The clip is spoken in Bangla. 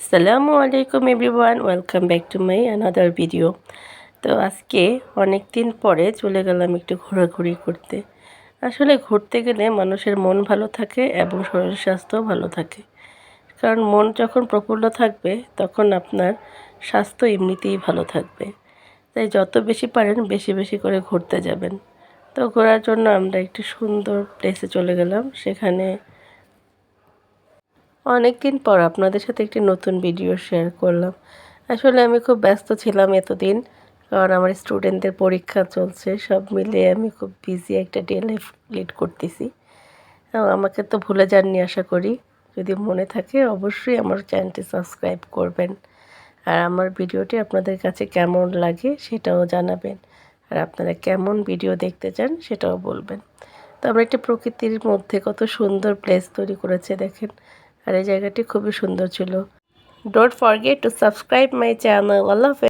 আসসালামু আলাইকুম everyone, welcome back to my another video. তো আজকে অনেক দিন পরে চলে গেলাম একটু ঘোরাঘুরি করতে। আসলে ঘুরতে গেলে মানুষের মন ভালো থাকে এবং শরীর স্বাস্থ্যও ভালো থাকে। কারণ মন যখন প্রফুল্ল থাকবে তখন আপনার স্বাস্থ্য এমনিতেই ভালো থাকবে। তাই যত বেশি পারেন বেশি বেশি করে ঘুরতে যাবেন। তো ঘোরার জন্য আমরা একটি সুন্দর প্লেসে চলে গেলাম। সেখানে অনেক দিন পর আপনাদের সাথে একটি নতুন ভিডিও শেয়ার করলাম। আসলে আমি খুব ব্যস্ত ছিলাম এতদিন, কারণ আমার স্টুডেন্টদের পরীক্ষা চলছে। সব মিলিয়ে আমি খুব বিজি একটা ডে লাইফ লিড করতেছি। আমাকে তো ভুলে যাননি আশা করি। যদি মনে থাকে অবশ্যই আমার চ্যানেলটি সাবস্ক্রাইব করবেন। আর আমার ভিডিওটি আপনাদের কাছে কেমন লাগে সেটাও জানাবেন। আর আপনারা কেমন ভিডিও দেখতে চান সেটাও বলবেন। তো আমরা একটি প্রকৃতির মধ্যে কত সুন্দর প্লেস তৈরি করেছে দেখেন। আর এই জায়গাটি খুবই সুন্দর ছিল। Don't forget to subscribe my channel. আল্লাহ হাফেজ।